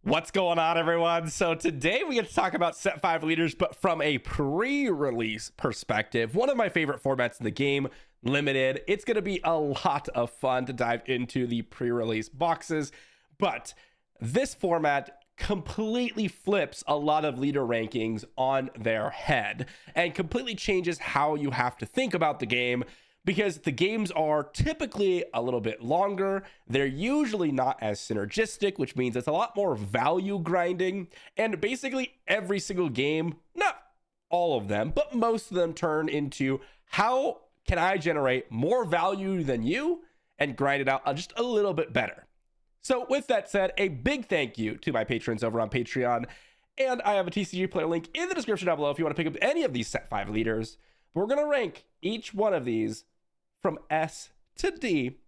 What's going on, everyone? So today we get to talk about set 5 leaders, but from a pre-release perspective. One of my favorite formats in the game, limited. It's going to be a lot of fun to dive into the pre-release boxes, but this format completely flips a lot of leader rankings on their head and completely changes how you have to think about the game, because the games are typically a little bit longer. They're usually not as synergistic, which means it's a lot more value grinding. And basically every single game, not all of them, but most of them turn into how can I generate more value than you and grind it out just a little bit better. So with that said, a big thank you to my patrons over on Patreon. And I have a TCG player link in the description down below if you want to pick up any of these set 5 leaders. But we're going to rank each one of these from S to D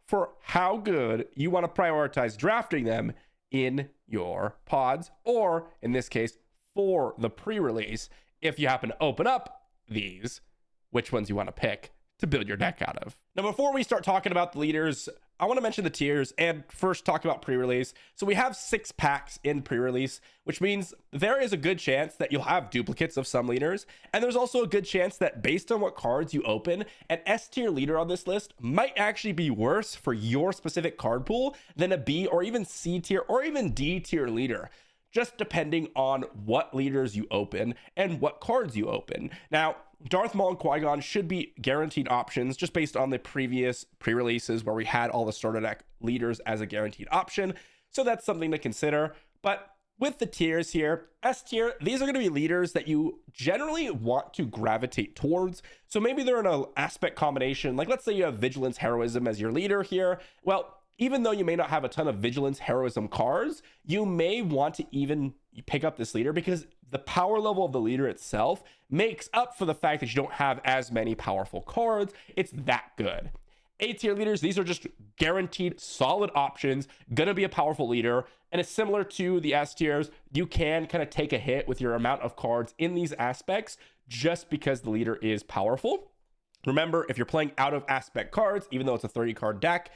for how good you want to prioritize drafting them in your pods, or in this case, for the pre-release, if you happen to open up these, which ones you want to pick to build your deck out of. Now, before we start talking about the leaders, I want to mention the tiers and first talk about pre-release. So we have 6 packs in pre-release, which means there is a good chance that you'll have duplicates of some leaders. And there's also a good chance that based on what cards you open, an S tier leader on this list might actually be worse for your specific card pool than a B or even C tier or even D tier leader, just depending on what leaders you open and what cards you open. Now, Darth Maul and Qui-Gon should be guaranteed options just based on the previous pre-releases where we had all the starter deck leaders as a guaranteed option. So that's something to consider. But with the tiers here, S tier, these are going to be leaders that you generally want to gravitate towards. So maybe they're in an aspect combination. Like let's say you have Vigilance, Heroism as your leader here. Well, even though you may not have a ton of Vigilance, Heroism cards, you may want to even pick up this leader because the power level of the leader itself makes up for the fact that you don't have as many powerful cards. It's that good. A tier leaders, these are just guaranteed solid options, gonna be a powerful leader, and it's similar to the S tiers. You can kind of take a hit with your amount of cards in these aspects just because the leader is powerful. Remember, if you're playing out of aspect cards, even though it's a 30 card deck,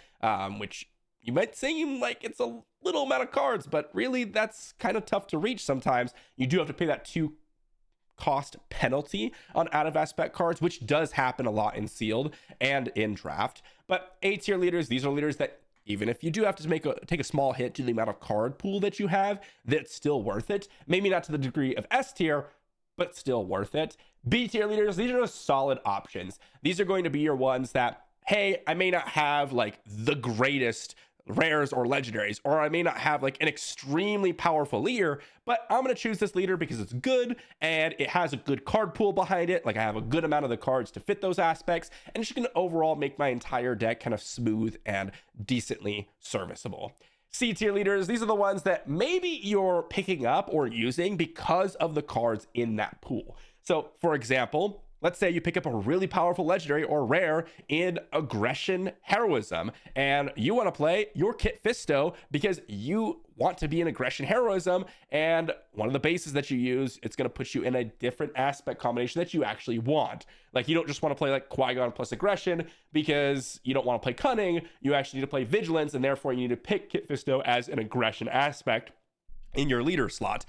which you might seem like it's a little amount of cards, but really that's kind of tough to reach sometimes. You do have to pay that 2 cost penalty on out of aspect cards, which does happen a lot in sealed and in draft. But A tier leaders, these are leaders that even if you do have to take a small hit to the amount of card pool that you have, that's still worth it. Maybe not to the degree of S tier, but still worth it. B tier leaders, these are just solid options. These are going to be your ones that, hey, I may not have like the greatest rares or legendaries, or I may not have like an extremely powerful leader, but I'm going to choose this leader because it's good and it has a good card pool behind it. Like I have a good amount of the cards to fit those aspects, and it's just going to overall make my entire deck kind of smooth and decently serviceable. C tier leaders, these are the ones that maybe you're picking up or using because of the cards in that pool. So for example, let's say you pick up a really powerful legendary or rare in Aggression Heroism, and you want to play your Kit Fisto because you want to be in Aggression Heroism, and one of the bases that you use, it's going to put you in a different aspect combination that you actually want. Like you don't just want to play like Qui-Gon plus Aggression because you don't want to play Cunning. You actually need to play Vigilance, and therefore you need to pick Kit Fisto as an Aggression aspect in your leader slot.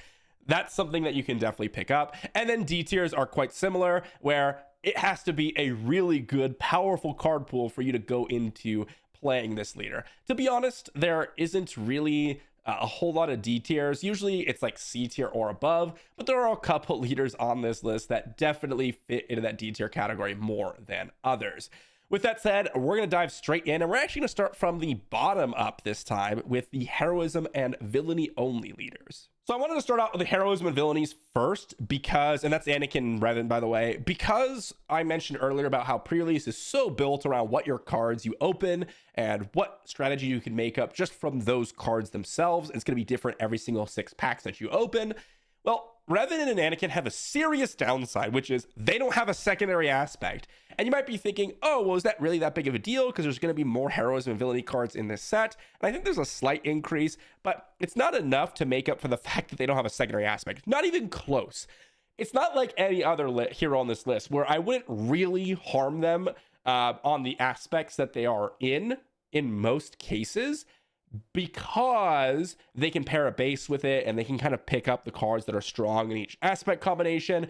That's something that you can definitely pick up. And then D tiers are quite similar, where it has to be a really good, powerful card pool for you to go into playing this leader. To be honest, there isn't really a whole lot of D tiers. Usually it's like C tier or above, but there are a couple leaders on this list that definitely fit into that D tier category more than others. With that said, we're going to dive straight in, and we're actually going to start from the bottom up this time with the Heroism and Villainy only leaders. So I wanted to start out with the Heroism and Villainies first because, and that's Anakin and Revan, by the way, because I mentioned earlier about how pre-release is so built around what your cards you open and what strategy you can make up just from those cards themselves. It's going to be different every single 6 packs that you open. Well, Revan and Anakin have a serious downside, which is they don't have a secondary aspect. And you might be thinking, oh, well, is that really that big of a deal? Because there's going to be more Heroism and Villainy cards in this set. And I think there's a slight increase, but it's not enough to make up for the fact that they don't have a secondary aspect. Not even close. It's not like any other hero on this list where I wouldn't really harm them on the aspects that they are in most cases. because they can pair a base with it and they can kind of pick up the cards that are strong in each aspect combination.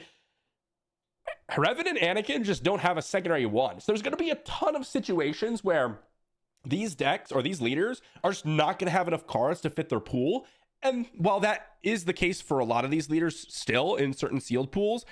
Revan and Anakin just don't have a secondary one. So there's going to be a ton of situations where these decks or these leaders are just not going to have enough cards to fit their pool. And while that is the case for a lot of these leaders still in certain sealed pools,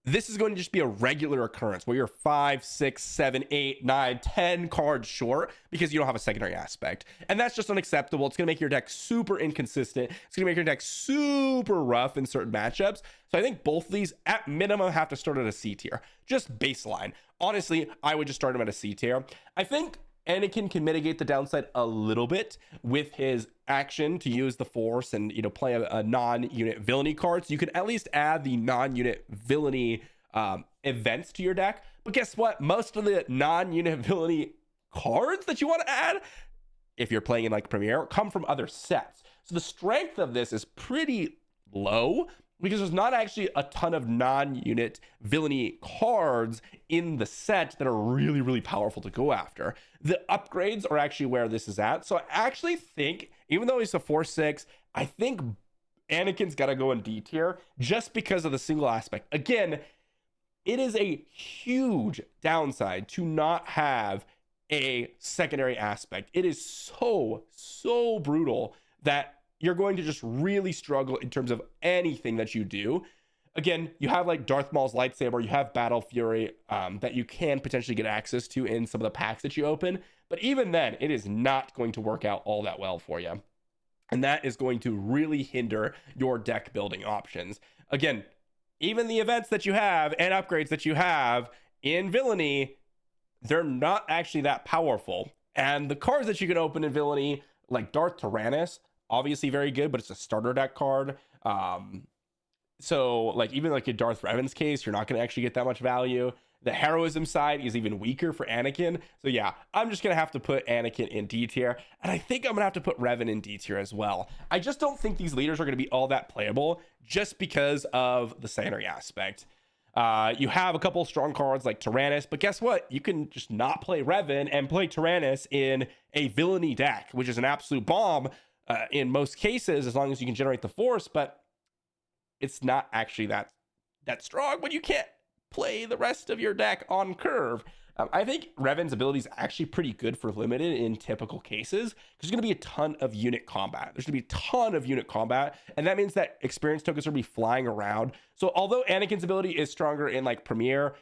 this is going to just be a regular occurrence where you're 5, 6, 7, 8, 9, 10 cards short because you don't have a secondary aspect. And that's just unacceptable. It's going to make your deck super inconsistent. It's going to make your deck super rough in certain matchups. So I think both of these at minimum have to start at a C tier, just baseline. Honestly, I would just start them at a C tier. I think Anakin can mitigate the downside a little bit with his action to use the Force and, you know, play a non-unit villainy card. So you can at least add the non-unit villainy events to your deck. But guess what? Most of the non-unit villainy cards that you want to add, if you're playing in like Premiere, come from other sets. So the strength of this is pretty low because there's not actually a ton of non-unit villainy cards in the set that are really, really powerful to go after. The upgrades are actually where this is at. So I actually think, even though he's a 4/6, I think Anakin's got to go in D tier just because of the single aspect. Again, it is a huge downside to not have a secondary aspect. It is so brutal that you're going to just really struggle in terms of anything that you do. Again, you have like Darth Maul's lightsaber, you have Battle Fury that you can potentially get access to in some of the packs that you open. But even then, it is not going to work out all that well for you. And that is going to really hinder your deck building options. Again, even the events that you have and upgrades that you have in Villainy, they're not actually that powerful. And the cards that you can open in Villainy, like Darth Tyrannus, obviously very good, but it's a starter deck card. So like even like in Darth Revan's case, you're not going to actually get that much value. The heroism side is even weaker for Anakin. So yeah, I'm just going to have to put Anakin in D tier. And I think I'm going to have to put Revan in D tier as well. I just don't think these leaders are going to be all that playable just because of the secondary aspect. You have a couple strong cards like Tyrannus, but guess what? You can just not play Revan and play Tyrannus in a Villainy deck, which is an absolute bomb in most cases, as long as you can generate the Force, but it's not actually that strong when you can't play the rest of your deck on curve. I think Revan's ability is actually pretty good for limited in typical cases. There's going to be a ton of unit combat. And that means that experience tokens are going to be flying around. So although Anakin's ability is stronger in like Premiere,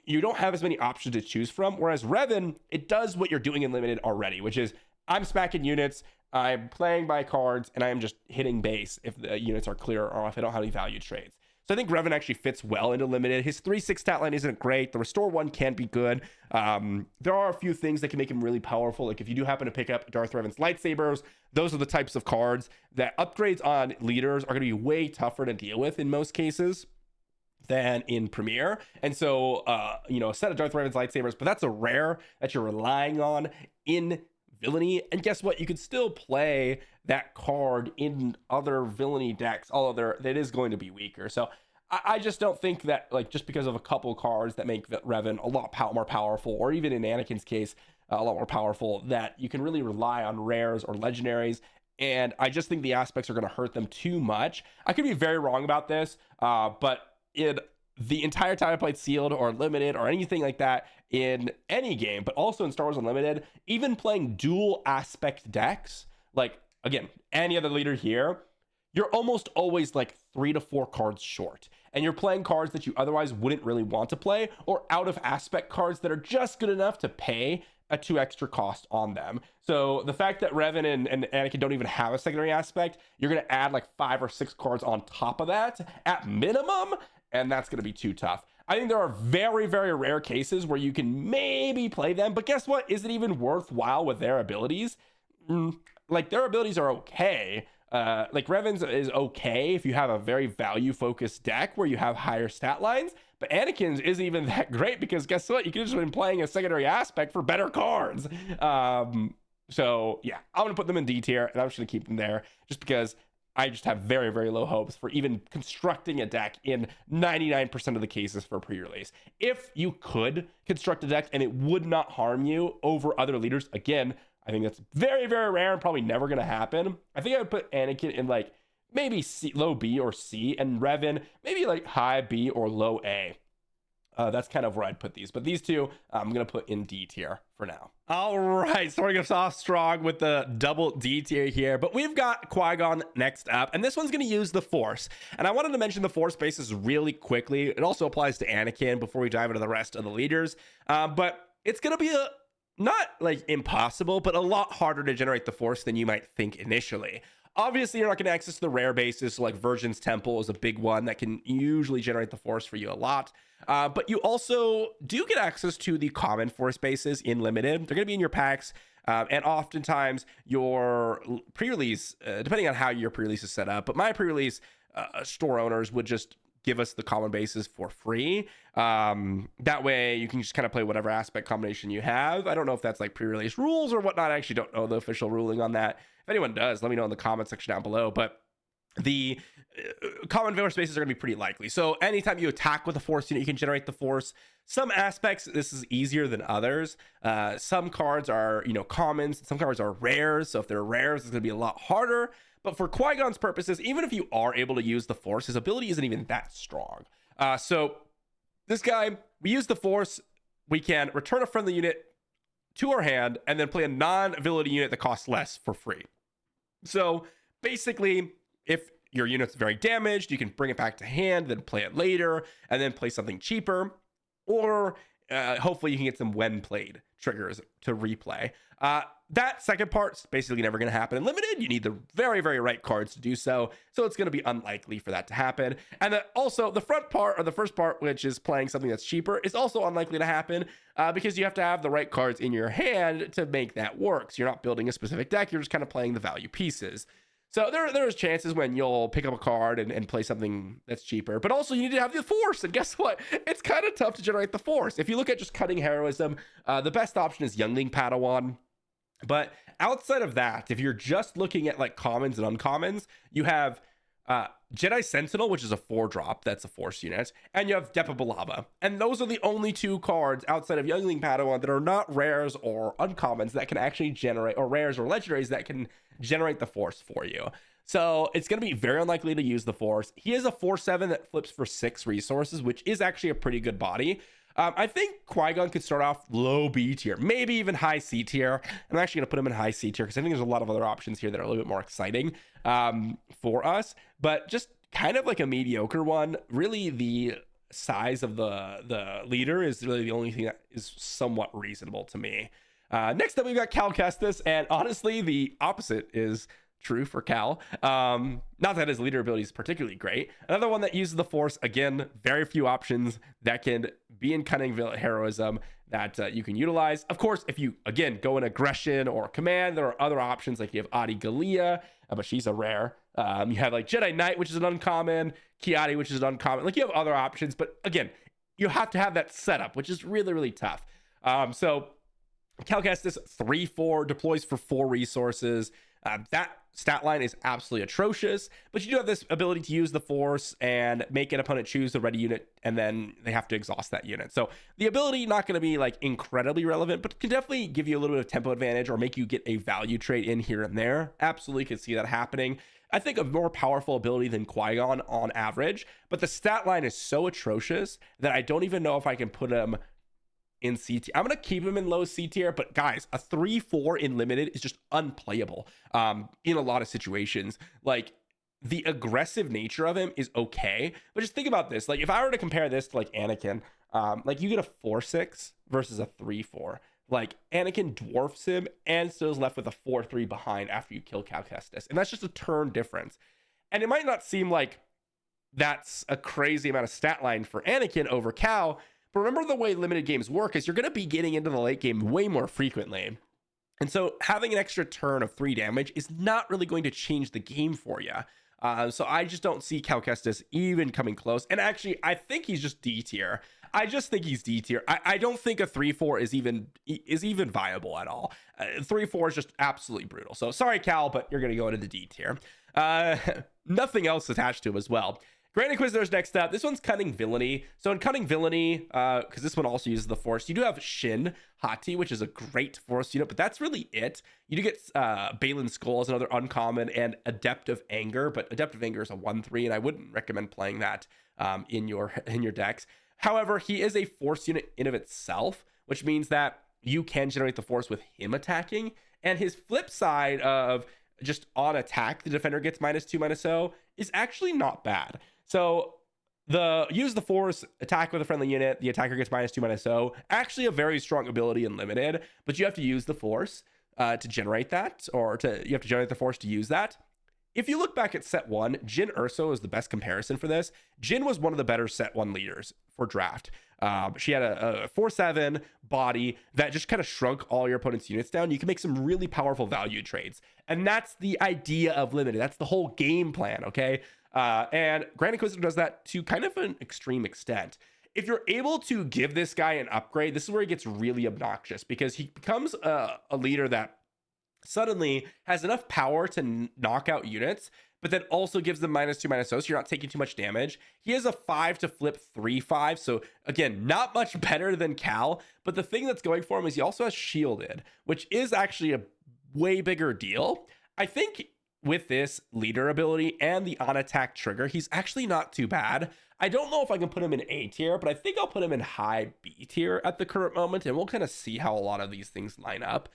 you don't have as many options to choose from. Whereas Revan, it does what you're doing in limited already, which is I'm smacking units, I'm playing my cards, and I am just hitting base if the units are clear or if I don't have any value trades. So I think Revan actually fits well into limited. His 3/6 stat line isn't great. The restore one can be good. There are a few things that can make him really powerful. Like if you do happen to pick up Darth Revan's lightsabers, those are the types of cards that upgrades on leaders are going to be way tougher to deal with in most cases than in Premiere. And so, a set of Darth Revan's lightsabers, but that's a rare that you're relying on in Villainy. And guess what? You could still play that card in other Villainy decks, although it is going to be weaker. So I just don't think that, like, just because of a couple cards that make Revan a lot more powerful, or even in Anakin's case, a lot more powerful, that you can really rely on rares or legendaries. And I just think the aspects are going to hurt them too much. I could be very wrong about this, but the entire time I played Sealed or Limited or anything like that in any game, but also in Star Wars Unlimited, even playing dual aspect decks, like, again, any other leader here, you're almost always like 3 to 4 cards short. And you're playing cards that you otherwise wouldn't really want to play, or out of aspect cards that are just good enough to pay a 2 extra cost on them. So the fact that Revan and Anakin don't even have a secondary aspect, you're going to add like 5 or 6 cards on top of that at minimum, and that's going to be too tough. I think there are very, very rare cases where you can maybe play them, but guess what? Is it even worthwhile with their abilities? Like, their abilities are okay. Like, Revan's is okay if you have a very value-focused deck where you have higher stat lines, but Anakin's isn't even that great because guess what? You could have just been playing a secondary aspect for better cards. So, yeah, I'm going to put them in D tier, and I'm just going to keep them there just because I just have very, very low hopes for even constructing a deck in 99% of the cases for pre-release. If you could construct a deck and it would not harm you over other leaders, again, I think that's very, very rare and probably never going to happen. I think I would put Anakin in like maybe C, low B or C, and Revan maybe like high B or low A. That's kind of where I'd put these. But these two, I'm going to put in D tier for now. All right, starting us off strong with the double D tier here. But we've got Qui-Gon next up, and this one's going to use the Force. And I wanted to mention the Force bases really quickly. It also applies to Anakin before we dive into the rest of the leaders. But it's going to be not like impossible, but a lot harder to generate the Force than you might think initially. Obviously, you're not going to access the rare bases, so like Virgin's Temple is a big one that can usually generate the Force for you a lot. But you also do get access to the common Force bases in Limited. They're going to be in your packs, and oftentimes your pre-release, depending on how your pre-release is set up, but my pre-release store owners would just give us the common bases for free. That way you can just kind of play whatever aspect combination you have. I don't know if that's like pre-release rules or whatnot. I actually don't know the official ruling on that. If anyone does, let me know in the comment section down below. But the common Force bases are going to be pretty likely. So anytime you attack with a Force unit, you can generate the Force. Some aspects, this is easier than others. Some cards are, commons. Some cards are rares. So if they're rares, it's going to be a lot harder. But for Qui-Gon's purposes, even if you are able to use the Force, his ability isn't even that strong. So this guy, we use the Force. We can return a friendly unit to our hand and then play a non-Villainy unit that costs less for free. So basically, if your unit's very damaged, you can bring it back to hand, then play it later, and then play something cheaper. Or hopefully you can get some when played triggers to replay. That second part's basically never going to happen in Limited. You need the very, very right cards to do so. So it's going to be unlikely for that to happen. And then also the front part, or the first part, which is playing something that's cheaper, is also unlikely to happen because you have to have the right cards in your hand to make that work. So you're not building a specific deck. You're just kind of playing the value pieces. So there's chances when you'll pick up a card and play something that's cheaper, but also you need to have the Force. And guess what? It's kind of tough to generate the Force. If you look at just Cunning Heroism, the best option is Youngling Padawan. But outside of that, if you're just looking at like commons and uncommons, you have Jedi Sentinel, which is a 4-drop, that's a Force unit, and you have Depa Billaba. And those are the only two cards outside of Youngling Padawan that are not rares or uncommons that can actually generate, or rares or legendaries that can generate the Force for you. So it's going to be very unlikely to use the Force. He is a 4/7 that flips for 6 resources, which is actually a pretty good body. I think Qui-Gon could start off low B tier, maybe even high C tier. I'm actually going to put him in high C tier because I think there's a lot of other options here that are a little bit more exciting for us. But just kind of like a mediocre one. Really, the size of the leader is really the only thing that is somewhat reasonable to me. Next up, we've got Cal Kestis, and honestly, the opposite is true for Cal. Not that his leader ability is particularly great. Another one that uses the Force, again, very few options that can be in Cunning Heroism that you can utilize. Of course, if you, again, go in Aggression or Command, there are other options, like you have Adi Gallia, but she's a rare. You have like Jedi Knight, which is an uncommon, Kiadi, which is an uncommon. Like you have other options, but again, you have to have that setup, which is really, really tough. So Cal Kestis 3/4 deploys for 4 resources. That stat line is absolutely atrocious, but you do have this ability to use the Force and make an opponent choose the ready unit, and then they have to exhaust that unit. So the ability not going to be like incredibly relevant, but can definitely give you a little bit of tempo advantage or make you get a value trade in here and there. Absolutely could see that happening. I think a more powerful ability than Qui-Gon on average, but the stat line is so atrocious that I don't even know if I can put him in C tier. I'm going to keep him in low C tier, but guys, a 3/4 in Limited is just unplayable in a lot of situations. Like, the aggressive nature of him is okay, but just think about this. Like, if I were to compare this to like Anakin, like you get a 4/6 versus a 3/4. Like, Anakin dwarfs him and still is left with a 4/3 behind after you kill Cal Kestis, and that's just a turn difference. And it might not seem like that's a crazy amount of stat line for Anakin over Cal, but remember the way Limited games work is you're going to be getting into the late game way more frequently. And so having an extra turn of 3 damage is not really going to change the game for you. So I just don't see Cal Kestis even coming close. And actually, I think he's just D tier. I just think he's D tier. I don't think a 3/4 is even viable at all. 3/4 is just absolutely brutal. So sorry, Cal, but you're going to go into the D tier. Nothing else attached to him as well. Grand Inquisitor's next up. This one's Cunning Villainy. So in Cunning Villainy, because this one also uses the Force, you do have Shin Hati, which is a great Force unit, but that's really it. You do get Balin Skull as another uncommon, and Adept of Anger, but Adept of Anger is a 1/3, and I wouldn't recommend playing that in your decks. However, he is a Force unit in of itself, which means that you can generate the Force with him attacking. And his flip side of just on attack, the defender gets -2/-0 is actually not bad. So use the Force, attack with a friendly unit, the attacker gets -2/-0. Actually a very strong ability in limited, but you have to use the Force to generate that, or you have to generate the Force to use that. If you look back at set 1, Jin Urso is the best comparison for this. Jin was one of the better set 1 leaders for draft. She had a 4/7 body that just kind of shrunk all your opponent's units down. You can make some really powerful value trades. And that's the idea of limited. That's the whole game plan, okay? And Grand Inquisitor does that to kind of an extreme extent. If you're able to give this guy an upgrade, this is where he gets really obnoxious, because he becomes a leader that suddenly has enough power to knock out units, but then also gives them -2/-0, so you're not taking too much damage. He has a 5 to flip 3/5, so again, not much better than Cal, but the thing that's going for him is he also has shielded, which is actually a way bigger deal. I think with this leader ability and the on attack trigger, he's actually not too bad. I don't know if I can put him in A tier, but I think I'll put him in high B tier at the current moment, and we'll kind of see how a lot of these things line up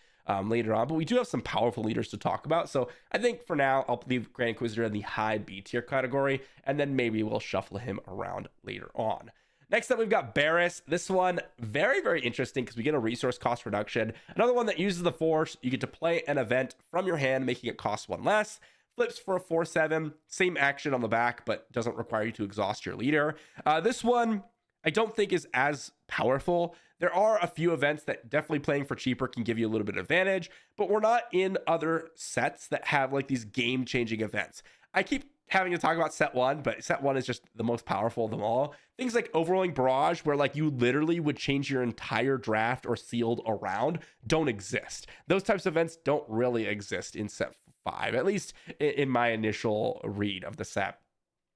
later on. But we do have some powerful leaders to talk about, so I think for now I'll leave Grand Inquisitor in the high B tier category, and then maybe we'll shuffle him around later on. Next up, we've got Barris. This one, very, very interesting because we get a resource cost reduction. Another one that uses the Force. You get to play an event from your hand, making it cost 1 less. Flips for a 4/7. Same action on the back, but doesn't require you to exhaust your leader. This one, I don't think is as powerful. There are a few events that definitely playing for cheaper can give you a little bit of advantage, but we're not in other sets that have like these game-changing events. I keep having to talk about set 1, but set 1 is just the most powerful of them all. Things like Overwhelming Barrage, where like you literally would change your entire draft or sealed around, don't exist. Those types of events don't really exist in set 5, at least in my initial read of the set.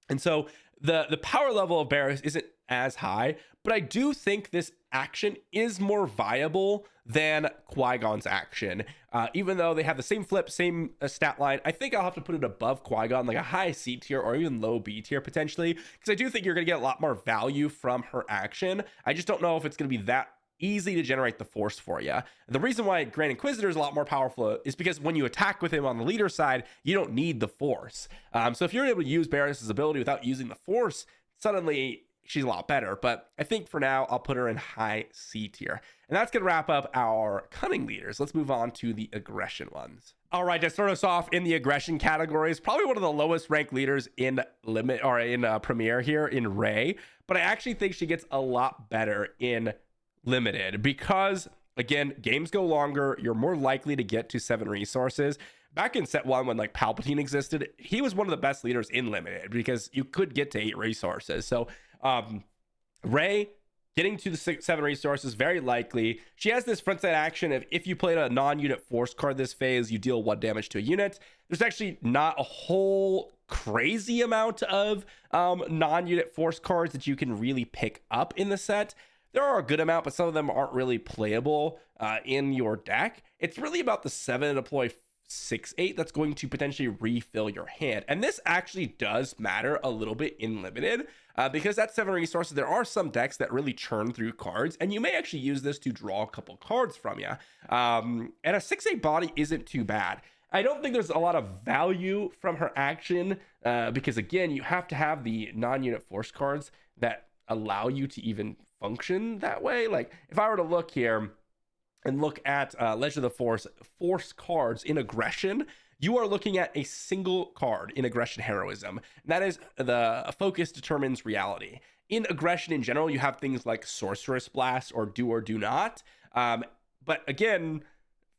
And so the power level of Barris isn't as high, but I do think this action is more viable than Qui-Gon's action. Even though they have the same flip, same stat line, I think I'll have to put it above Qui-Gon, like a high C tier or even low B tier potentially, because I do think you're going to get a lot more value from her action. I just don't know if it's going to be that easy to generate the Force for you. The reason why Grand Inquisitor is a lot more powerful is because when you attack with him on the leader side, you don't need the Force. So if you're able to use Barris's ability without using the Force, suddenly she's a lot better. But I think for now, I'll put her in high C tier. And that's going to wrap up our Cunning leaders. Let's move on to the aggression ones. All right, to start us off in the aggression categories, probably one of the lowest ranked leaders in limit or in Premier here in Ray. But I actually think she gets a lot better in limited because, again, games go longer. You're more likely to get to 7 resources. Back in set 1, when like Palpatine existed, he was one of the best leaders in limited because you could get to 8 resources. So Rey getting to the 7 resources, very likely. She has this frontside action of if you played a non-unit Force card this phase, you deal 1 damage to a unit. There's actually not a whole crazy amount of non-unit Force cards that you can really pick up in the set. There are a good amount, but some of them aren't really playable in your deck. It's really about the 7 deploy 6/8 that's going to potentially refill your hand. And this actually does matter a little bit in limited because that 7 resources, there are some decks that really churn through cards, and you may actually use this to draw a couple cards from you. And a 6/8 body isn't too bad. I don't think there's a lot of value from her action because, again, you have to have the non-unit Force cards that allow you to even function that way. Like if I were to look here and look at Legend of the Force cards in aggression, you are looking at a single card in aggression heroism. And that is the focus determines reality. In aggression in general, you have things like Sorceress Blast or Do or Do Not. But again,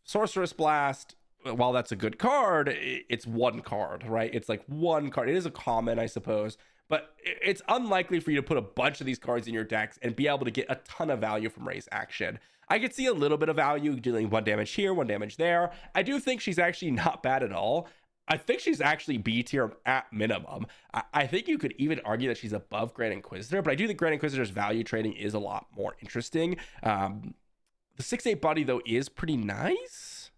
Sorceress Blast, while that's a good card, it's 1 card, right? It's like 1 card. It is a common, I suppose, but it's unlikely for you to put a bunch of these cards in your decks and be able to get a ton of value from Rey's action. I could see a little bit of value dealing 1 damage here, 1 damage there. I do think she's actually not bad at all. I think she's actually B tier at minimum. I think you could even argue that she's above Grand Inquisitor, but I do think Grand Inquisitor's value trading is a lot more interesting. The 6'8 body, though, is pretty nice.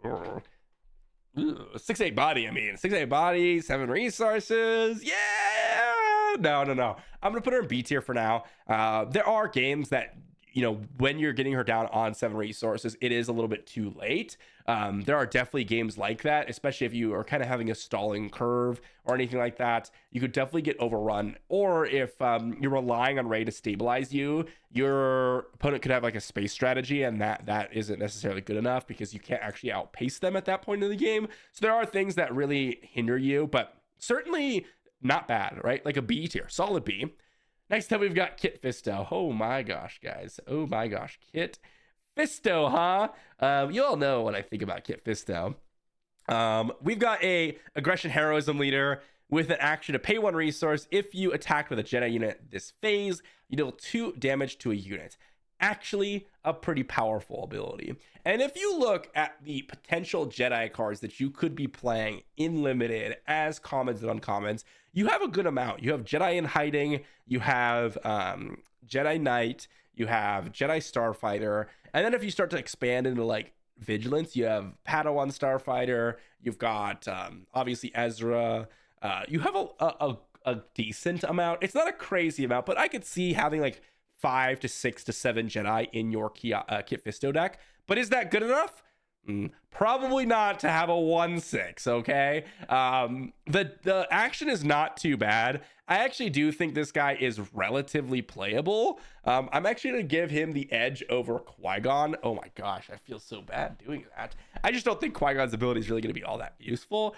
6'8 body, I mean. 6'8 body, 7 resources. Yeah! No. I'm going to put her in B tier for now. There are games that, you know, when you're getting her down on 7 resources, it is a little bit too late. There are definitely games like that, especially if you are kind of having a stalling curve or anything like that. You could definitely get overrun. Or if you're relying on Ray to stabilize you, your opponent could have like a space strategy, and that isn't necessarily good enough because you can't actually outpace them at that point in the game. So there are things that really hinder you, but certainly not bad, right? Like a B tier, solid B. Next up, we've got Kit Fisto. Oh my gosh, guys. Oh my gosh. Kit Fisto, huh? You all know what I think about Kit Fisto. We've got a aggression heroism leader with an action to pay 1 resource. If you attack with a Jedi unit this phase, you deal 2 damage to a unit. Actually, a pretty powerful ability. And if you look at the potential Jedi cards that you could be playing in limited as commons and uncommons, you have a good amount. You have Jedi in hiding, you have Jedi Knight, you have Jedi Starfighter, and then if you start to expand into like Vigilance, you have Padawan Starfighter, you've got obviously Ezra, you have a decent amount. It's not a crazy amount, but I could see having like 5 to 6 to 7 Jedi in your Kit Fisto deck. But is that good enough? Probably not to have a 1/6, okay? The action is not too bad. I actually do think this guy is relatively playable. I'm actually going to give him the edge over Qui-Gon. Oh my gosh, I feel so bad doing that. I just don't think Qui-Gon's ability is really going to be all that useful.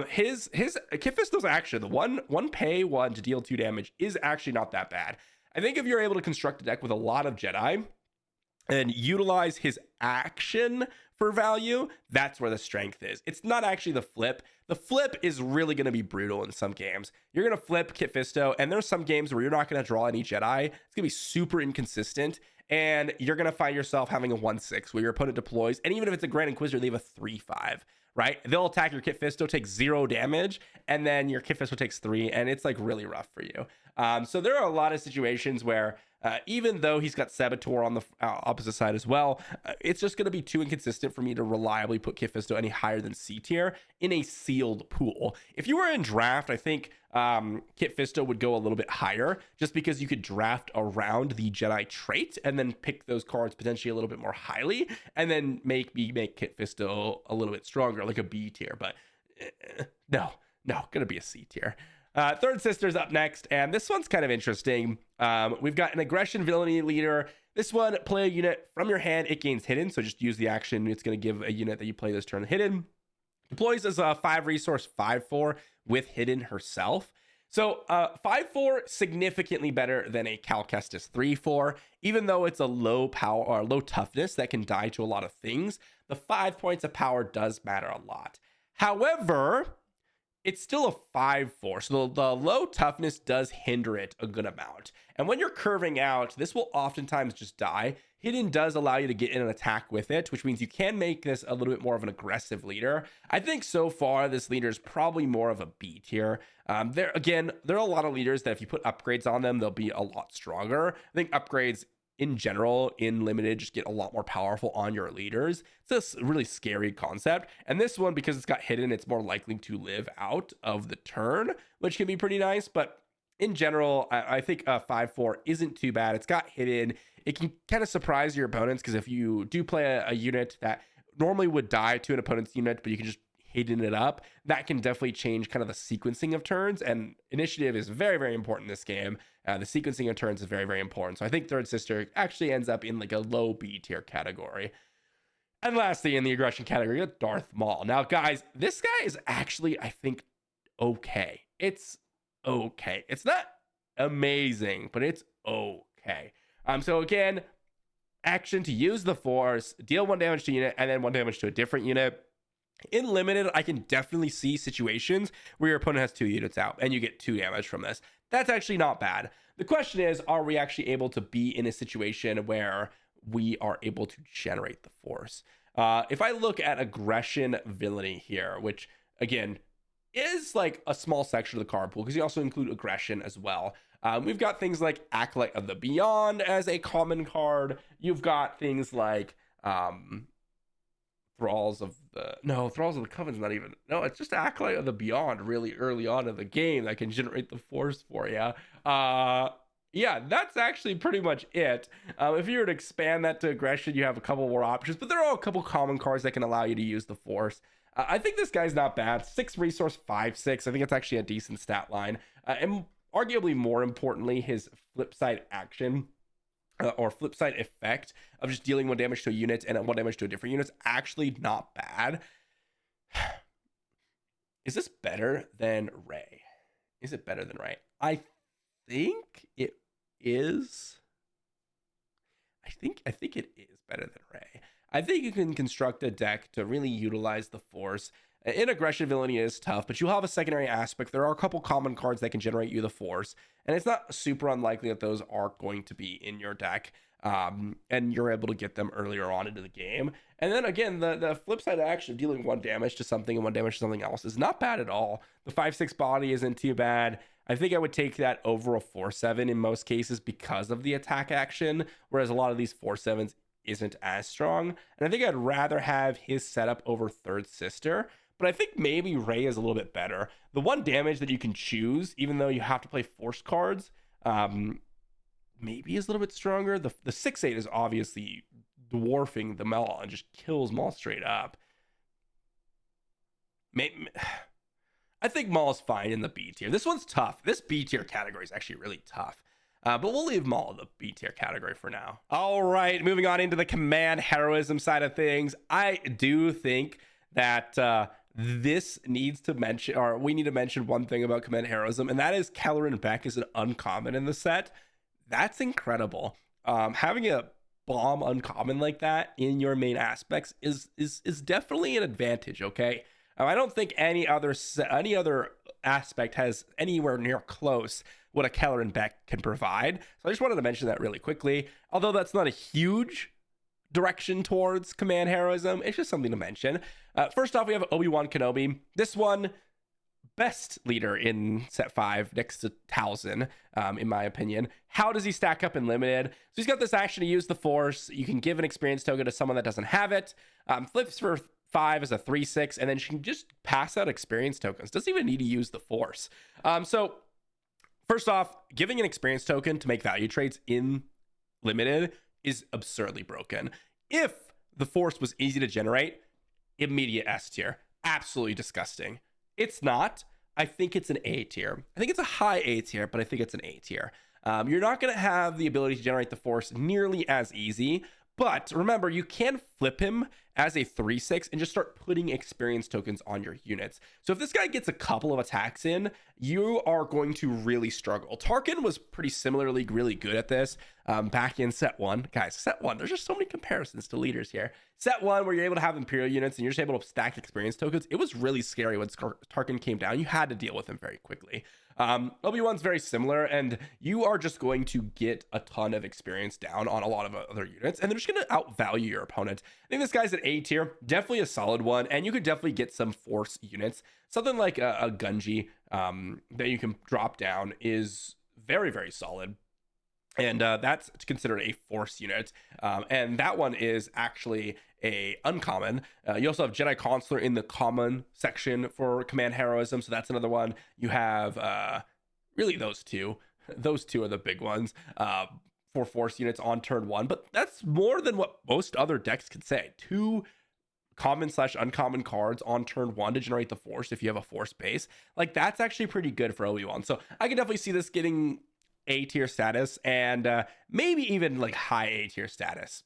His Kit Fisto's action, the one pay 1 to deal 2 damage, is actually not that bad. I think if you're able to construct a deck with a lot of Jedi and utilize his action for value, that's where the strength is. It's not actually the flip. The flip is really going to be brutal in some games. You're going to flip Kit Fisto, and there's some games where you're not going to draw any Jedi. It's going to be super inconsistent, and you're going to find yourself having a 1/6 where your opponent deploys, and even if it's a Grand Inquisitor, they have a 3/5. Right? They'll attack your Kit Fisto, takes 0 damage, and then your Kit Fisto takes 3, and it's like really rough for you. So there are a lot of situations where even though he's got Saboteur on the opposite side as well, it's just going to be too inconsistent for me to reliably put Kit Fisto any higher than C tier in a sealed pool. If you were in draft, I think Kit Fisto would go a little bit higher just because you could draft around the Jedi trait and then pick those cards potentially a little bit more highly and then make Kit Fisto a little bit stronger, like a B tier. But no, gonna be a C tier. Third Sister's up next, and this one's kind of interesting. We've got an aggression villainy leader. This one, play a unit from your hand, it gains hidden, so just use the action. It's going to give a unit that you play this turn hidden. Deploys as a 5 resource 5/4 with hidden herself. So 5/4 significantly better than a Cal Kestis 3/4, even though it's a low power or low toughness that can die to a lot of things. The 5 points of power does matter a lot. However, it's still a 5/4, so the low toughness does hinder it a good amount. And when you're curving out, this will oftentimes just die. Hidden does allow you to get in an attack with it, which means you can make this a little bit more of an aggressive leader. I think so far this leader is probably more of a B tier. There are a lot of leaders that if you put upgrades on them, they'll be a lot stronger. I think upgrades in general in limited just get a lot more powerful on your leaders. It's a really scary concept, and this one, because it's got hidden, it's more likely to live out of the turn, which can be pretty nice. But in general, I think 5/4 isn't too bad. It's got hidden. It can kind of surprise your opponents, because if you do play a unit that normally would die to an opponent's unit, but you can just hidden it up, that can definitely change kind of the sequencing of turns. And initiative is very, very important in this game. The sequencing of turns is very, very important. So I think Third Sister actually ends up in like a low B tier category. And lastly, in the aggression category, you got Darth Maul. Now, guys, this guy is actually, I think, okay. It's okay. It's not amazing, but it's okay. So again, action to use the Force, deal 1 damage to a unit, and then 1 damage to a different unit. In limited, I can definitely see situations where your opponent has 2 units out and you get 2 damage from this. That's actually not bad. The question is, are we actually able to be in a situation where we are able to generate the Force? If I look at aggression villainy here, which again is like a small section of the card pool because you also include aggression as well. We've got things like Acolyte of the Beyond as a common card. You've got things like Thralls of the Coven's not even. No, it's just Acolyte of the Beyond really early on in the game that can generate the force for you. Yeah, that's actually pretty much it. If you were to expand that to aggression, you have a couple more options, but there are a couple common cards that can allow you to use the force. I think this guy's not bad. 6 resource, 5/6. I think it's actually a decent stat line. And arguably more importantly, his flip side action or flip side effect of just dealing 1 damage to a unit and 1 damage to a different unit is actually not bad. Is this better than Ray? Is it better than Ray? I think it is. I think it is better than Ray. I think you can construct a deck to really utilize the force. In aggression, villainy is tough, but you'll have a secondary aspect. There are a couple common cards that can generate you the force, and it's not super unlikely that those are going to be in your deck, and you're able to get them earlier on into the game. And then again, the flip side action of dealing 1 damage to something and 1 damage to something else is not bad at all. The 5/6 body isn't too bad. I think I would take that over a 4/7 in most cases because of the attack action, whereas a lot of these 4/7s isn't as strong. And I think I'd rather have his setup over Third Sister, but I think maybe Ray is a little bit better. The 1 damage that you can choose, even though you have to play force cards, maybe is a little bit stronger. The 6/8 is obviously dwarfing the Maul and just kills Maul straight up. Maybe, I think Maul's fine in the B tier. This one's tough. This B tier category is actually really tough. But we'll leave Maul in the B tier category for now. All right, moving on into the command heroism side of things. I do think that this needs to mention, or we need to mention one thing about command heroism, and that is Kelleran Beck is an uncommon in the set. That's incredible. Having a bomb uncommon like that in your main aspects is definitely an advantage. Okay. I don't think any other aspect has anywhere near close what a Kelleran Beck can provide. So I just wanted to mention that really quickly. Although that's not a huge direction towards command heroism, it's just something to mention. First off, we have Obi-Wan Kenobi. This one, best leader in set 5 next to Talzin, in my opinion. How does he stack up in limited? So he's got this action to use the force. You can give an experience token to someone that doesn't have it. Flips for 5 as a 3/6, and then she can just pass out experience tokens. Doesn't even need to use the force. So first off, giving an experience token to make value trades in limited is absurdly broken. If the force was easy to generate, immediate S tier. Absolutely disgusting. It's not. I think it's an A tier. I think it's a high A tier, but I think it's an A tier. You're not going to have the ability to generate the force nearly as easy, but remember, you can flip him as a 3/6 and just start putting experience tokens on your units. So if this guy gets a couple of attacks in, you are going to really struggle. Tarkin was pretty similarly really good at this back in set 1. Guys, set 1, there's just so many comparisons to leaders here. Set 1, where you're able to have Imperial units and you're just able to stack experience tokens, it was really scary when Tarkin came down. You had to deal with him very quickly. Obi-Wan's very similar, and you are just going to get a ton of experience down on a lot of other units, and they're just going to outvalue your opponent. I think this guy's an A tier, definitely a solid one, and you could definitely get some force units. Something like a Gunji that you can drop down is very, very solid. And that's considered a force unit. And that one is actually a uncommon. You also have Jedi Consular in the common section for command heroism. So that's another one. You have really those two. Those two are the big ones for force units on turn 1. But that's more than what most other decks could say. 2 common/uncommon cards on turn 1 to generate the force if you have a force base. Like, that's actually pretty good for Obi-Wan. So I can definitely see this getting A tier status, and maybe even like high A tier status.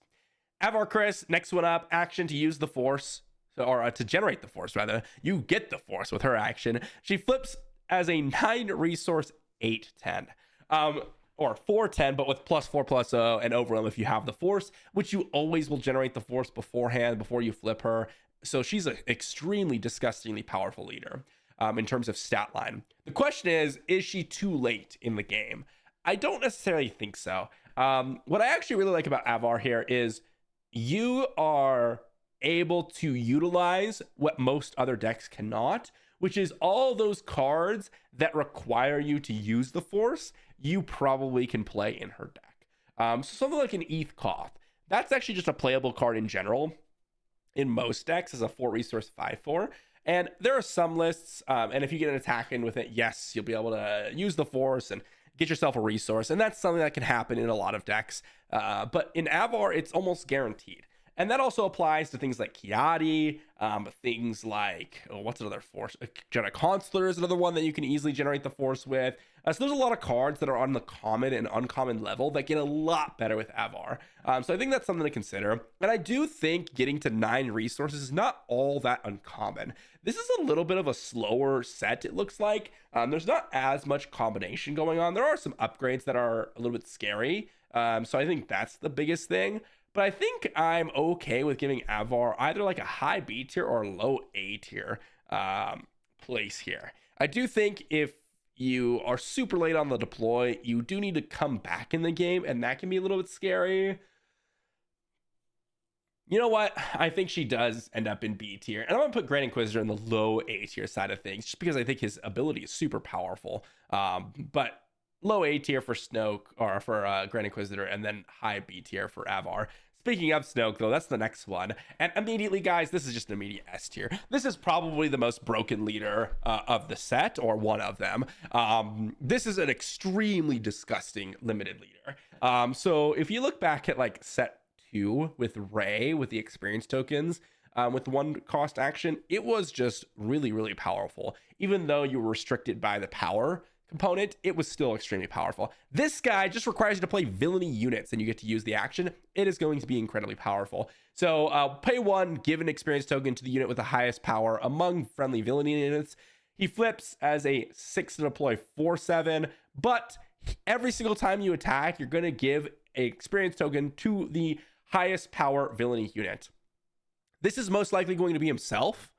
Avar Kriss, next one up, action to use the force, or to generate the force rather. You get the force with her action. She flips as a 9 resource 8/10, or 4/10, but with +4/+0 and overwhelm if you have the force, which you always will generate the force beforehand before you flip her. So she's an extremely disgustingly powerful leader in terms of stat line. The question is she too late in the game? I don't necessarily think so. What I actually really like about Avar here is you are able to utilize what most other decks cannot, which is all those cards that require you to use the Force, you probably can play in her deck. So something like an ETH Koth, that's actually just a playable card in general in most decks as a 4 resource 5/4. And there are some lists, and if you get an attack in with it, yes, you'll be able to use the Force and get yourself a resource. And that's something that can happen in a lot of decks. But in Avar, it's almost guaranteed. And that also applies to things like Kiadi, things like, what's another Force? Jedi Consular is another one that you can easily generate the Force with. So there's a lot of cards that are on the common and uncommon level that get a lot better with Avar. So I think that's something to consider. And I do think getting to 9 resources is not all that uncommon. This is a little bit of a slower set, it looks like. There's not as much combination going on. There are some upgrades that are a little bit scary. So I think that's the biggest thing. But I think I'm okay with giving Avar either like a high B tier or a low A tier place here. I do think if you are super late on the deploy, you do need to come back in the game, and that can be a little bit scary. You know what? I think she does end up in B tier. And I'm going to put Grand Inquisitor in the low A tier side of things, just because I think his ability is super powerful. But low A tier for Snoke, or for Grand Inquisitor, and then high B tier for Avar. Speaking of Snoke, though, that's the next one. And immediately, guys, this is just an immediate S tier. This is probably the most broken leader of the set, or one of them. This is an extremely disgusting limited leader. So if you look back at like set 2 with Rey, with the experience tokens, with 1 cost action, it was just really, really powerful. Even though you were restricted by the power component, it was still extremely powerful. This guy just requires you to play Villainy units and you get to use the action. It is going to be incredibly powerful. So pay 1, give an experience token to the unit with the highest power among friendly Villainy units. He flips as a 6 to deploy 4/7, but every single time you attack, you're going to give an experience token to the highest power Villainy unit. This is most likely going to be himself,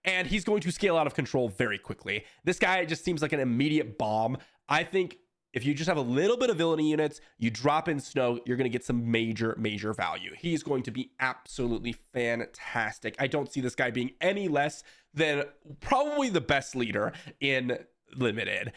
and he's going to scale out of control very quickly. This guy just seems like an immediate bomb. I think if you just have a little bit of Villainy units, you drop in Snow, you're going to get some major, major value. He's going to be absolutely fantastic. I don't see this guy being any less than probably the best leader in Limited.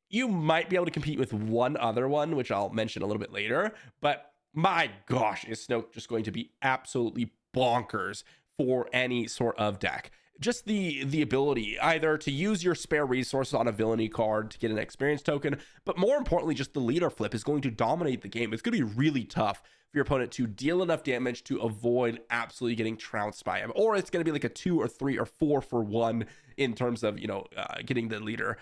You might be able to compete with one other one, which I'll mention a little bit later, but my gosh, is Snoke just going to be absolutely bonkers for any sort of deck. Just the ability either to use your spare resources on a Villainy card to get an experience token, but more importantly, just the leader flip is going to dominate the game. It's going to be really tough for your opponent to deal enough damage to avoid absolutely getting trounced by him, or it's going to be like a 2 or 3 or 4 for 1 in terms of, getting the leader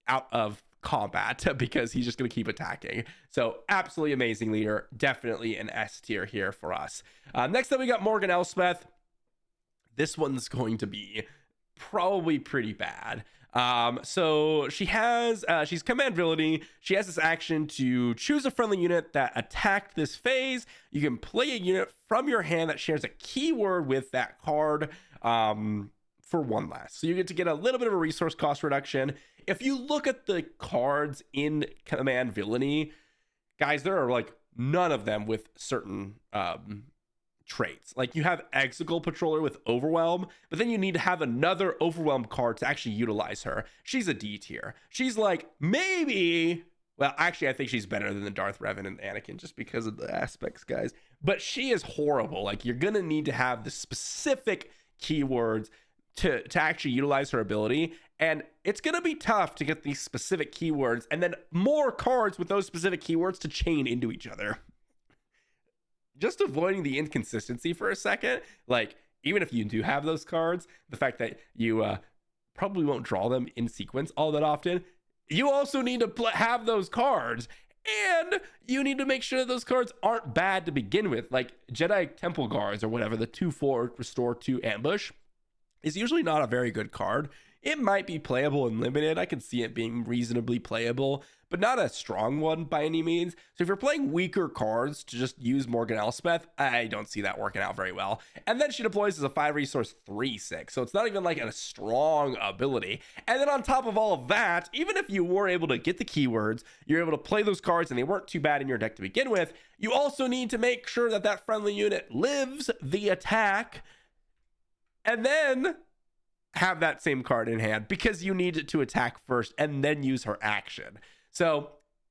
out of combat because he's just going to keep attacking. So absolutely amazing leader, definitely an S tier here for us. Next up, we got Morgan Elspeth. This one's going to be probably pretty bad. So she has, she's command Villainy. She has this action to choose a friendly unit that attacked this phase. You can play a unit from your hand that shares a keyword with that card for 1 less. So you get to get a little bit of a resource cost reduction. If you look at the cards in command Villainy, guys, there are like none of them with certain traits. Like you have Exegol Patroller with Overwhelm, but then you need to have another Overwhelm card to actually utilize her. She's a D tier. She's like maybe, well, actually I think she's better than the Darth Revan and Anakin just because of the aspects, guys. But she is horrible. Like you're gonna need to have the specific keywords to actually utilize her ability, and it's gonna be tough to get these specific keywords and then more cards with those specific keywords to chain into each other. Just avoiding the inconsistency for a second, like even if you do have those cards, the fact that you probably won't draw them in sequence all that often, you also need to have those cards, and you need to make sure that those cards aren't bad to begin with. Like Jedi Temple Guards or whatever, the 2/4 restore 2 ambush is usually not a very good card. It might be playable in Limited. I can see it being reasonably playable, but not a strong one by any means. So if you're playing weaker cards to just use Morgan Elspeth, I don't see that working out very well. And then she deploys as a 5 resource 3/6. So it's not even like a strong ability. And then on top of all of that, even if you were able to get the keywords, you're able to play those cards and they weren't too bad in your deck to begin with, you also need to make sure that that friendly unit lives the attack and then have that same card in hand because you need to attack first and then use her action. So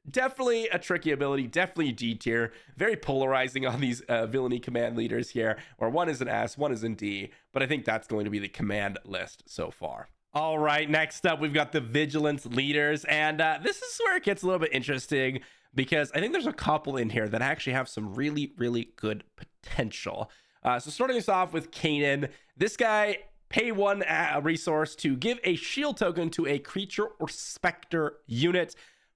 definitely a tricky ability, definitely D tier, very polarizing on these villainy command leaders here, where one is an S, one is in D, but I think that's going to be the command list so far. All right, next up, we've got the Vigilance leaders, and this is where it gets a little bit interesting because I think there's a couple in here that actually have some really, really good potential. So starting us off with Cunning, this guy, pay one resource to give a shield token to a creature or specter unit.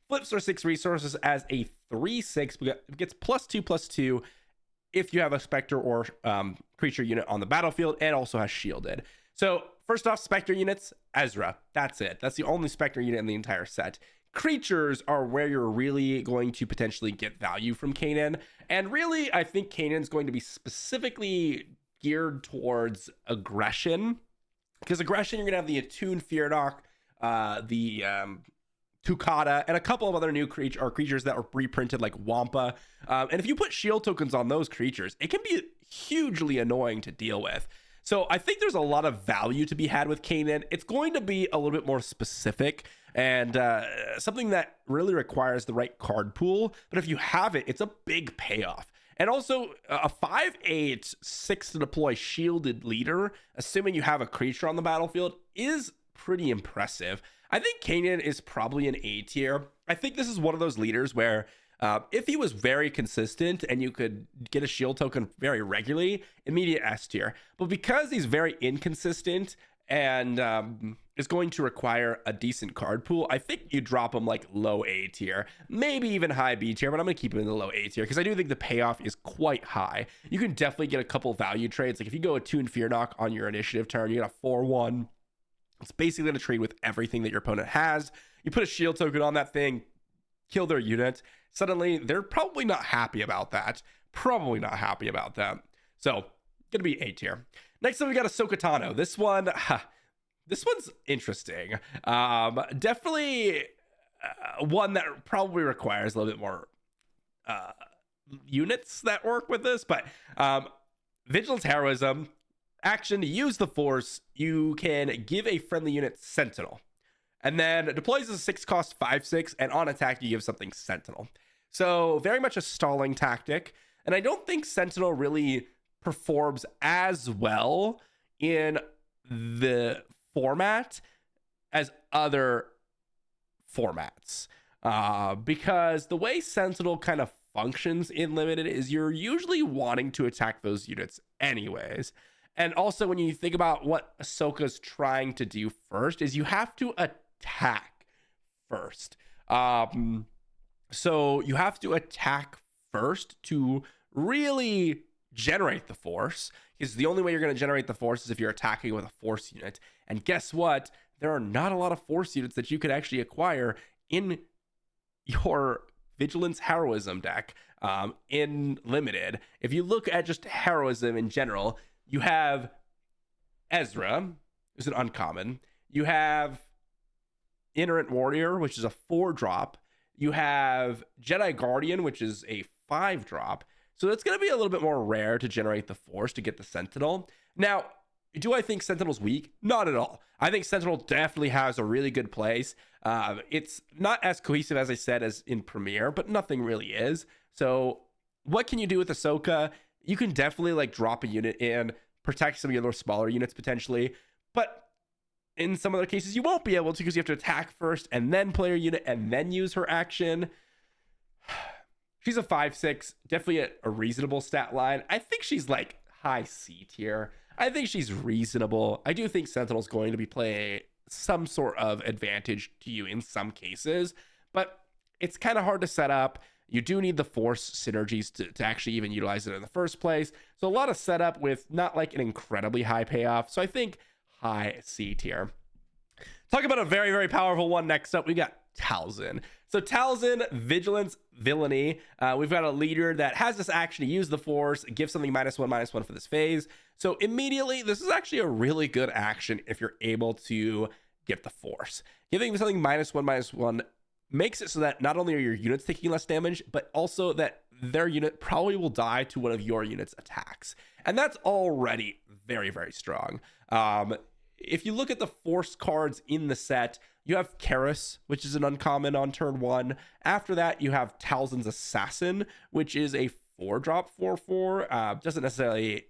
Flips or 6 resources as a 3/6. It gets +2/+2 if you have a specter or creature unit on the battlefield, and also has shielded. So first off, specter units, Ezra. That's it. That's the only specter unit in the entire set. Creatures are where you're really going to potentially get value from Cunning. And really, I think Cunning's going to be specifically geared towards aggression. Because aggression, you're going to have the Attuned Feardock, the Tukata, and a couple of other new creatures that were reprinted like Wampa. And if you put shield tokens on those creatures, it can be hugely annoying to deal with. So I think there's a lot of value to be had with Cunning. It's going to be a little bit more specific and something that really requires the right card pool. But if you have it, it's a big payoff. And also a 5/8, 6 to deploy shielded leader, assuming you have a creature on the battlefield, is pretty impressive. I think Cunning is probably an A tier. I think this is one of those leaders where if he was very consistent and you could get a shield token very regularly, immediate S tier. But because he's very inconsistent and is going to require a decent card pool, I think you drop him like low A tier, maybe even high B tier, but I'm going to keep him in the low A tier because I do think the payoff is quite high. You can definitely get a couple value trades. Like if you go Attuned Feardock on your initiative turn, you get a 4/1. It's basically going to trade with everything that your opponent has. You put a shield token on that thing, kill their unit. Suddenly, they're probably not happy about that. Probably not happy about that. So, going to be A tier. Next up, we got Ahsoka Tano. This one's interesting. Definitely one that probably requires a little bit more units that work with this. But Vigilance, Heroism. Action to use the Force, you can give a friendly unit Sentinel. And then it deploys as a 6-cost 5/6, and on attack, you give something Sentinel. So very much a stalling tactic. And I don't think Sentinel really performs as well in the format as other formats. Because the way Sentinel kind of functions in Limited is you're usually wanting to attack those units anyways. And also, when you think about what Ahsoka's trying to do first, is you have to attack first. So you have to attack first to really generate the Force, because the only way you're going to generate the Force is if you're attacking with a Force unit. And guess what? There are not a lot of Force units that you could actually acquire in your Vigilance Heroism deck in Limited. If you look at just Heroism in general, you have Ezra, who's an uncommon. You have Iterant Warrior, which is a 4-drop. You have Jedi Guardian, which is a 5-drop. So it's going to be a little bit more rare to generate the Force to get the Sentinel. Now, do I think Sentinel's weak? Not at all. I think Sentinel definitely has a really good place. It's not as cohesive, as I said, as in Premiere, but nothing really is. So what can you do with Ahsoka? You can definitely like drop a unit in, protect some of your smaller units potentially, but in some other cases you won't be able to because you have to attack first and then play your unit and then use her action. She's a 5/6, definitely a reasonable stat line. I think she's like high C tier. I think she's reasonable. I do think Sentinel's going to be playing some sort of advantage to you in some cases, but it's kind of hard to set up. You do need the Force synergies to actually even utilize it in the first place. So a lot of setup with not like an incredibly high payoff. So I think high C tier. Talk about a very, very powerful one next up. We got Talzin. So Talzin, Vigilance, Villainy. We've got a leader that has this action to use the Force, give something -1/-1 for this phase. So immediately, this is actually a really good action if you're able to get the Force. Giving something -1/-1 makes it so that not only are your units taking less damage, but also that their unit probably will die to one of your unit's attacks. And that's already very, very strong. If you look at the force cards in the set, you have Karis, which is an uncommon on turn 1. After that, you have Talzin's Assassin, which is a 4-drop 4/4. Doesn't necessarily,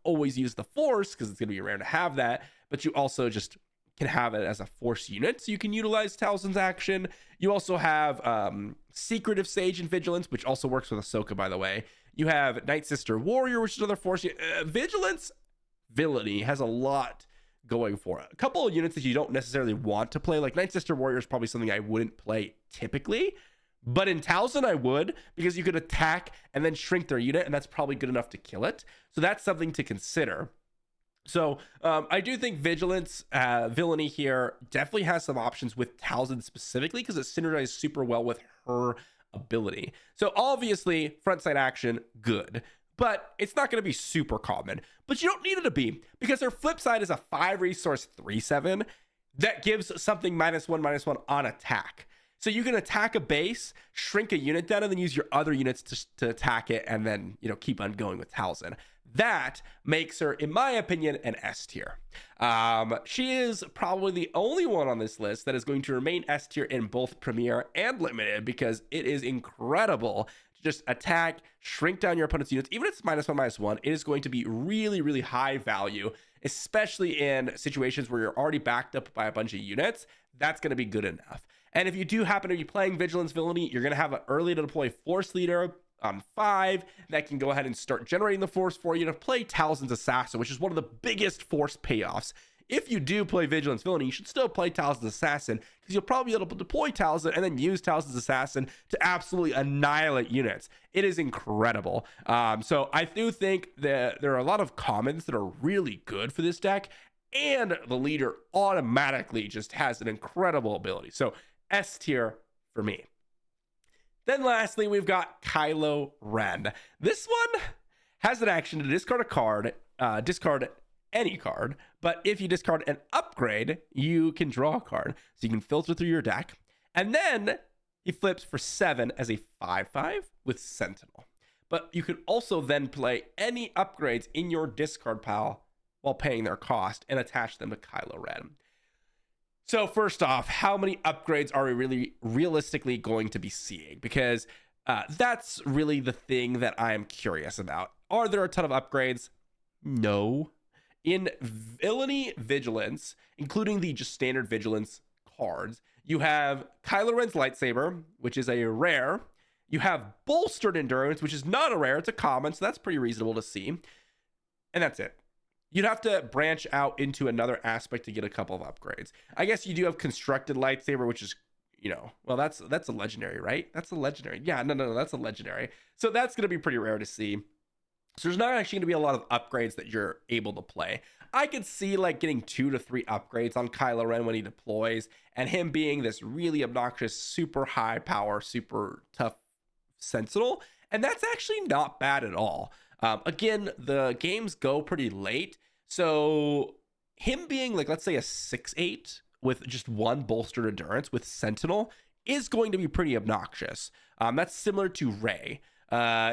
always use the force because it's going to be rare to have that, but you also just can have it as a force unit, so you can utilize Talzin's action. You also have Secretive Sage and Vigilance, which also works with Ahsoka, by the way. You have Night Sister Warrior, which is another force unit. Vigilance, Villainy has a lot going for it. A couple of units that you don't necessarily want to play, like Night Sister Warrior is probably something I wouldn't play typically, but in Talzin I would, because you could attack and then shrink their unit, and that's probably good enough to kill it. So that's something to consider. So I do think Vigilance, Villainy here definitely has some options with Talzin specifically, because it synergizes super well with her ability. So obviously frontside action, good, but it's not going to be super common. But you don't need it to be, because her flip side is a 5 resource 3/7 that gives something -1/-1 on attack. So you can attack a base, shrink a unit down, and then use your other units to attack it, and then keep on going with Talzin. That makes her, in my opinion, an S tier. She is probably the only one on this list that is going to remain S tier in both Premier and Limited, because it is incredible to just attack, shrink down your opponent's units. Even if it's -1/-1, it is going to be really, really high value, especially in situations where you're already backed up by a bunch of units. That's going to be good enough. And if you do happen to be playing Vigilance Villainy, you're going to have an early to deploy Force Leader on 5 that can go ahead and start generating the force for you to play Talzin's Assassin, which is one of the biggest force payoffs. If you do play Vigilance Villainy, you should still play Talzin's Assassin, because you'll probably be able to deploy Talzin and then use Talzin's Assassin to absolutely annihilate units. It is incredible. So I do think that there are a lot of commons that are really good for this deck, and the leader automatically just has an incredible ability. So S tier for me. Then lastly, we've got Kylo Ren. This one has an action to discard a card, discard any card, but if you discard an upgrade, you can draw a card. So you can filter through your deck. And then he flips for 7 as a 5/5 with Sentinel. But you could also then play any upgrades in your discard pile while paying their cost and attach them to Kylo Ren. So first off, how many upgrades are we really realistically going to be seeing? Because that's really the thing that I'm curious about. Are there a ton of upgrades? No. In Villainy Vigilance, including the just standard Vigilance cards, you have Kylo Ren's Lightsaber, which is a rare. You have Bolstered Endurance, which is not a rare. It's a common, so that's pretty reasonable to see. And that's it. You'd have to branch out into another aspect to get a couple of upgrades. I guess you do have Constructed Lightsaber, which is, well, that's a legendary, right? That's a legendary. Yeah, no, that's a legendary. So that's going to be pretty rare to see. So there's not actually going to be a lot of upgrades that you're able to play. I could see like getting 2 to 3 upgrades on Kylo Ren when he deploys, and him being this really obnoxious, super high power, super tough Sentinel. And that's actually not bad at all. Again, the games go pretty late, so him being like, let's say a 6/8 with just 1 bolstered endurance with Sentinel is going to be pretty obnoxious. That's similar to Rey.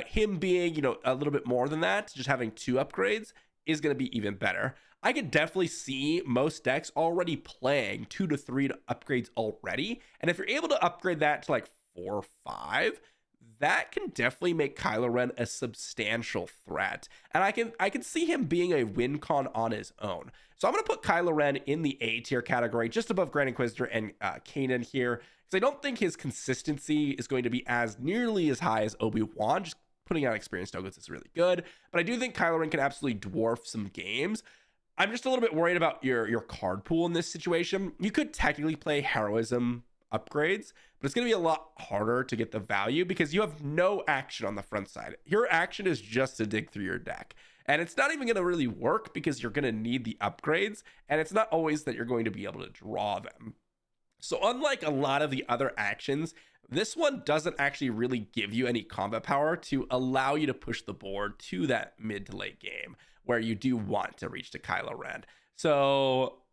Him being, a little bit more than that, just having 2 upgrades is going to be even better. I could definitely see most decks already playing 2 to 3 upgrades already, and if you're able to upgrade that to like 4 or 5, that can definitely make Kylo Ren a substantial threat. And I can see him being a win con on his own. So I'm going to put Kylo Ren in the A tier category, just above Grand Inquisitor and Kanan here, because I don't think his consistency is going to be as nearly as high as Obi-Wan. Just putting out experience tokens is really good, but I do think Kylo Ren can absolutely dwarf some games. I'm just a little bit worried about your card pool in this situation. You could technically play Heroism upgrades, but it's going to be a lot harder to get the value because you have no action on the front side. Your action is just to dig through your deck, and it's not even going to really work because you're going to need the upgrades, and it's not always that you're going to be able to draw them. So unlike a lot of the other actions, this one doesn't actually really give you any combat power to allow you to push the board to that mid to late game where you do want to reach to Kylo Ren. So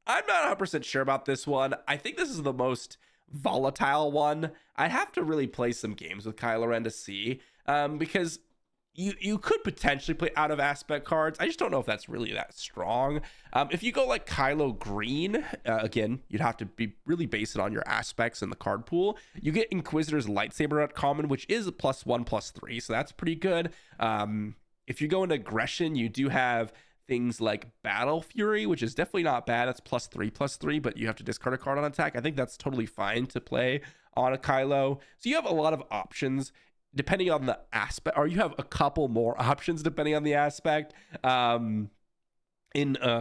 I'm not 100% sure about this one. I think this is the most volatile one. I have to really play some games with Kylo Ren to see, because you could potentially play out of aspect cards. I just don't know if that's really that strong. If you go like Kylo Green, again, you'd have to be really base it on your aspects in the card pool. You get Inquisitor's Lightsaber at common, which is a +1/+3, so that's pretty good. If you go into aggression, you do have things like Battle Fury, which is definitely not bad. That's +3/+3, but you have to discard a card on attack. I think that's totally fine to play on a Kylo. So you have a lot of options depending on the aspect, or you have a couple more options depending on the aspect. In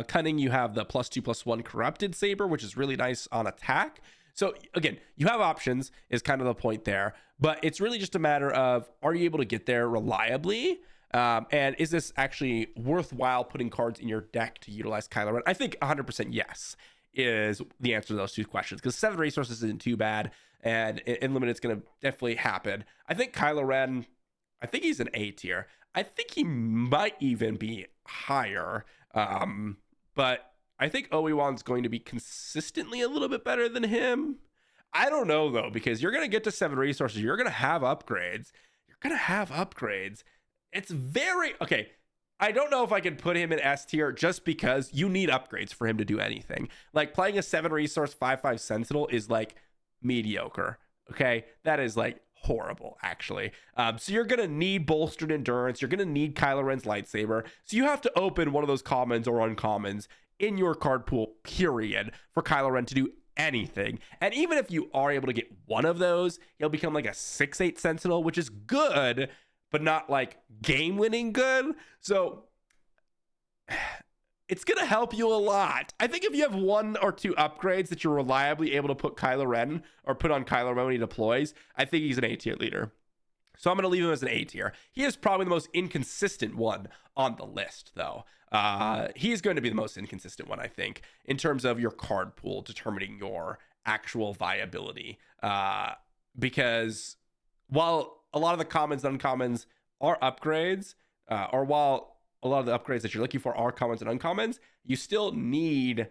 Cunning, you have the +2/+1 Corrupted Saber, which is really nice on attack. So again, you have options is kind of the point there, but it's really just a matter of, are you able to get there reliably? And is this actually worthwhile putting cards in your deck to utilize Kylo Ren? I think 100% yes is the answer to those two questions, because 7 resources isn't too bad, and in limited it's going to definitely happen. I think Kylo Ren, I think he's an A tier. I think he might even be higher, but I think Obi-Wan's going to be consistently a little bit better than him. I don't know though, because you're going to get to 7 resources, you're going to have upgrades. It's very okay. I don't know if I can put him in S tier just because you need upgrades for him to do anything. Like playing a 7 resource 5/5 Sentinel is like mediocre. Okay, that is like horrible actually. So you're gonna need bolstered endurance. You're gonna need Kylo Ren's lightsaber. So you have to open one of those commons or uncommons in your card pool, period, for Kylo Ren to do anything. And even if you are able to get one of those, he'll become like a 6/8 Sentinel, which is good, but not like game winning good. So it's going to help you a lot. I think if you have 1 or 2 upgrades that you're reliably able to put Kylo Ren or put on Kylo Ren when he deploys, I think he's an A tier leader. So I'm going to leave him as an A tier. He is probably the most inconsistent one on the list though. He's going to be the most inconsistent one, I think, in terms of your card pool determining your actual viability. Because while a lot of the commons and uncommons are upgrades, or while a lot of the upgrades that you're looking for are commons and uncommons, you still need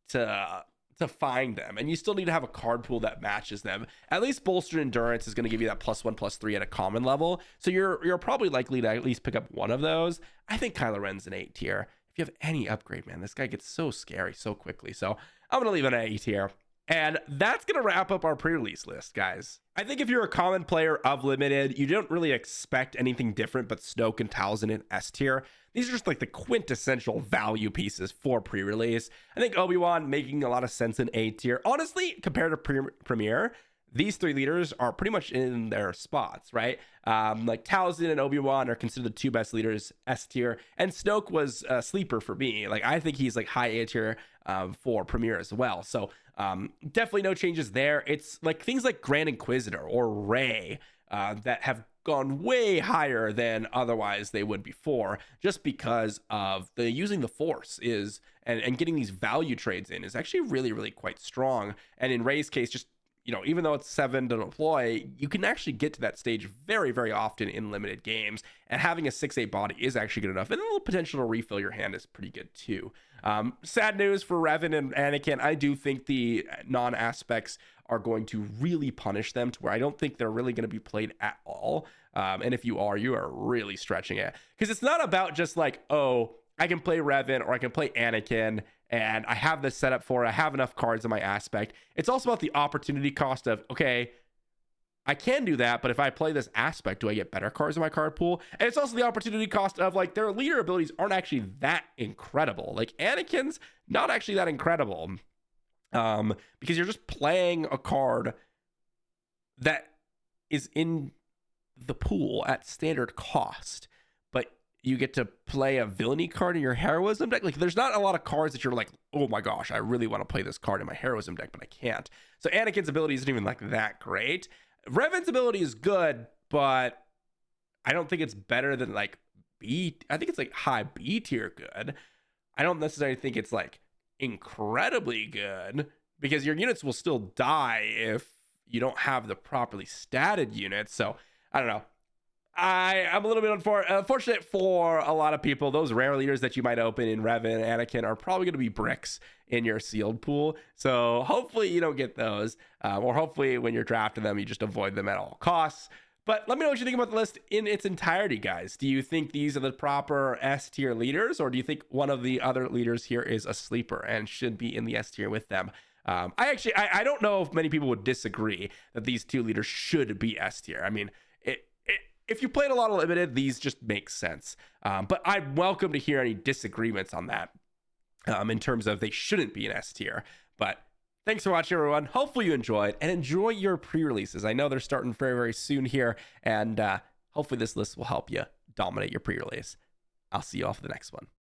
to find them, and you still need to have a card pool that matches them. At least bolstered endurance is going to give you that +1/+3 at a common level, so you're probably likely to at least pick up one of those. I think Kylo Ren's an A tier. If you have any upgrade, man, this guy gets so scary so quickly. So I'm going to leave it an A tier. And that's going to wrap up our pre-release list, guys. I think if you're a common player of limited, you don't really expect anything different but Snoke and Talzin in S tier. These are just like the quintessential value pieces for pre-release. I think Obi-Wan making a lot of sense in A tier. Honestly, compared to Premiere, these 3 leaders are pretty much in their spots, right? Like Talzin and Obi-Wan are considered the 2 best leaders, S tier, and Snoke was a sleeper for me. Like I think he's like high A tier for Premiere as well. So definitely no changes there. It's like things like Grand Inquisitor or Rey that have gone way higher than otherwise they would before, just because of the using the Force is and getting these value trades in is actually really, really quite strong. And in Rey's case, just even though it's 7 to deploy, you can actually get to that stage very, very often in limited games. And having a 6/8 body is actually good enough. And the potential to refill your hand is pretty good too. Sad news for Revan and Anakin. I do think the non-aspects are going to really punish them to where I don't think they're really going to be played at all. And if you are really stretching it. Because it's not about just like, oh, I can play Revan or I can play Anakin and I have this set up for it. I have enough cards in my aspect. It's also about the opportunity cost of, okay, I can do that, but if I play this aspect, do I get better cards in my card pool? And it's also the opportunity cost of like their leader abilities aren't actually that incredible. Like Anakin's not actually that incredible because you're just playing a card that is in the pool at standard cost, but you get to play a Villainy card in your Heroism deck. Like there's not a lot of cards that you're like, oh my gosh, I really want to play this card in my Heroism deck, but I can't. So Anakin's ability isn't even like that great. Revan's ability is good, but I don't think it's better than like B. I think it's like high B tier good. I don't necessarily think it's like incredibly good because your units will still die if you don't have the properly statted units. So I don't know. I'm a little bit unfortunate for a lot of people. Those rare leaders that you might open in Revan, Anakin are probably going to be bricks in your sealed pool. So hopefully you don't get those, or hopefully when you're drafting them, you just avoid them at all costs. But let me know what you think about the list in its entirety, guys. Do you think these are the proper S tier leaders, or do you think one of the other leaders here is a sleeper and should be in the S tier with them? I don't know if many people would disagree that these two leaders should be S tier. I mean, if you played a lot of limited, these just make sense. But I'm welcome to hear any disagreements on that in terms of they shouldn't be an S tier. But thanks for watching, everyone. Hopefully you enjoyed, and enjoy your pre-releases. I know they're starting very, very soon here, and hopefully this list will help you dominate your pre-release. I'll see you all for the next one.